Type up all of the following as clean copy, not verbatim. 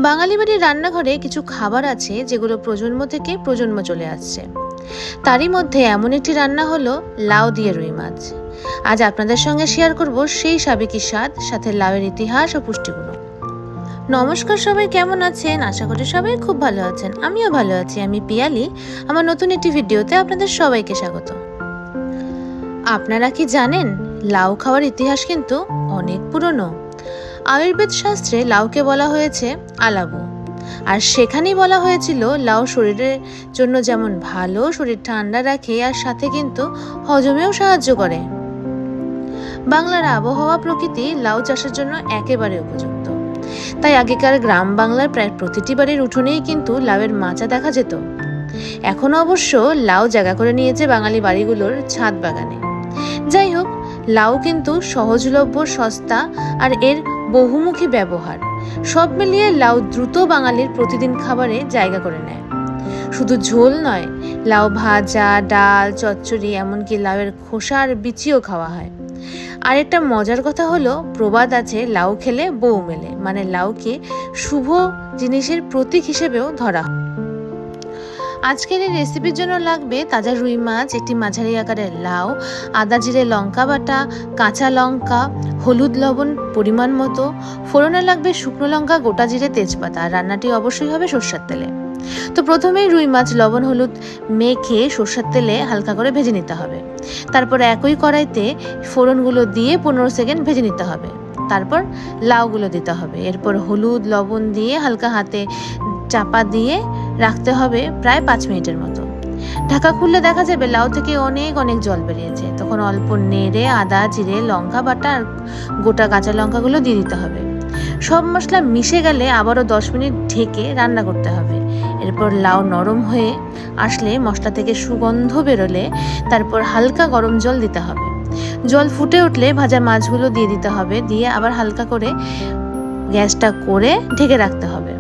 বাঙালি বাড়ির রান্নাঘরে কিছু খাবার আছে যেগুলো প্রজন্ম থেকে প্রজন্ম চলে আসছে। তারই মধ্যে এমন একটি রান্না হলো লাউ দিয়ে রুই মাছ। আজ আপনাদের সঙ্গে শেয়ার করব সেই সাবেকি স্বাদ, সাথে লাউয়ের ইতিহাস ও পুষ্টিগুণ। নমস্কার, সবাই কেমন আছেন? আশা করি সবাই খুব ভালো আছেন। আমিও ভালো আছি। আমি পিয়ালি। আমার নতুন একটি ভিডিওতে আপনাদের সবাইকে স্বাগত। আপনারা কি জানেন, লাউ খাওয়ার ইতিহাস কিন্তু অনেক পুরনো। আয়ুর্বেদ শাস্ত্রে লাউকে বলা হয়েছে আলাবু, আর সেখানেই বলা হয়েছিল লাউ শরীরের জন্য যেমন ভালো, শরীর ঠান্ডা রাখে, আর সাথে কিন্তু হজমেও সাহায্য করে। বাংলার আবহাওয়া প্রকৃতি লাউ চাষের জন্য একেবারে উপযুক্ত। তাই আগেকার গ্রাম বাংলার প্রায় প্রতিটি বাড়ির উঠোনেই কিন্তু লাউয়ের মাচা দেখা যেত। এখন অবশ্য লাউ জায়গা করে নিয়েছে বাঙালি বাড়িগুলোর ছাদ বাগানে। যাই হোক, লাউ কিন্তু সহজলভ্য, সস্তা, আর এর বহুমুখী ব্যবহার সব মিলিয়ে লাউ দ্রুত বাঙালির প্রতিদিন খাবারে জায়গা করে নেয়। শুধু ঝোল নয়, লাউ ভাজা, ডাল, চচ্চড়ি, এমনকি লাউয়ের খোসা আর বিচিও খাওয়া হয়। আর একটা মজার কথা হলো, প্রবাদ আছে লাউ খেলে বউ মেলে, মানে লাউকে শুভ জিনিসের প্রতীক হিসেবেও ধরা হয়। আজকের এই রেসিপির জন্য লাগবে তাজা রুই মাছ, একটি মাঝারি আকারের লাউ, আদা জিরে লঙ্কা বাটা, কাঁচা লঙ্কা, হলুদ লবণ পরিমাণ মতো, ফোড়নে লাগবে শুকনো লঙ্কা, গোটা জিরে, তেজপাতা। রান্নাটি অবশ্যই হবে সরষের তেলে। তো প্রথমেই রুই মাছ লবণ হলুদ মেখে সরষের তেলে হালকা করে ভেজে নিতে হবে। তারপর একই কড়াইতে ফোড়নগুলো দিয়ে 15 সেকেন্ড ভেজে নিতে হবে। তারপর লাউগুলো দিতে হবে। এরপর হলুদ লবণ দিয়ে হালকা হাতে চাপা দিয়ে রাখতে হবে প্রায় 5 মিনিটের মতো। ঢাকা খুললে দেখা যাবে লাউ থেকে অনেক অনেক জল বেরিয়েছে। তখন অল্প নেড়ে আদা জিরে লঙ্কা বাটা আর গোটা কাঁচা লঙ্কাগুলো দিয়ে দিতে হবে। সব মশলা মিশে গেলে আবারও 10 মিনিট ঢেকে রান্না করতে হবে। এরপর লাউ নরম হয়ে আসলে, মশলা থেকে সুগন্ধ বেরোলে, তারপর হালকা গরম জল দিতে হবে। জল ফুটে উঠলে ভাজা মাছগুলো দিয়ে দিতে হবে। দিয়ে আবার হালকা করে গ্যাসটা করে ঢেকে রাখতে হবে।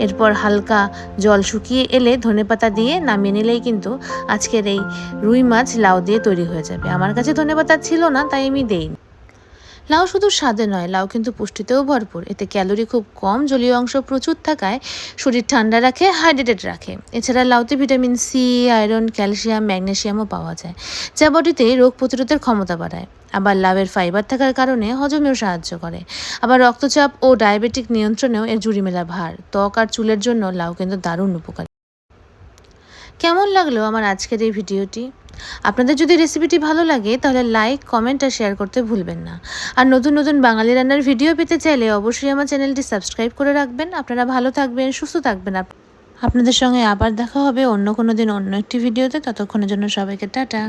এরপর হালকা জল শুকিয়ে এলে ধনেপাতা দিয়ে নামিয়ে নিলেই কিন্তু আজকের এই রুই মাছ লাউ দিয়ে তৈরি হয়ে যাবে। আমার কাছে ধনেপাতা ছিল না, তাই আমি দেইনি। লাউ শুধু স্বাদে নয়, লাউ কিন্তু পুষ্টিতেও ভরপুর। এতে ক্যালোরি খুব কম, জলীয় অংশ প্রচুর থাকায় শরীর ঠান্ডা রাখে, হাইড্রেটেড রাখে। এছাড়া লাউতে ভিটামিন সি, আয়রন, ক্যালসিয়াম, ম্যাগনেসিয়ামও পাওয়া যায়, যা বডিতে রোগ প্রতিরোধের ক্ষমতা বাড়ায়। আবার লাউয়ের ফাইবার থাকার কারণে হজমেও সাহায্য করে। আবার রক্তচাপ ও ডায়াবেটিক নিয়ন্ত্রণেও এর জুড়ি মেলা ভার। ত্বক আর চুলের জন্য লাউ কিন্তু দারুণ উপকারী। কেমন লাগলো আমার আজকের এই ভিডিওটি? আপনাদের যদি রেসিপিটি ভালো লাগে তাহলে লাইক, কমেন্ট আর শেয়ার করতে ভুলবেন না। আর নতুন নতুন বাঙালি রান্নার ভিডিও পেতে চাইলে অবশ্যই আমার চ্যানেলটি সাবস্ক্রাইব করে রাখবেন। আপনারা ভালো থাকবেন, সুস্থ থাকবেন। আপনাদের সঙ্গে আবার দেখা হবে অন্য কোনো দিন অন্য একটি ভিডিওতে। ততক্ষণের জন্য সবাইকে টাটা।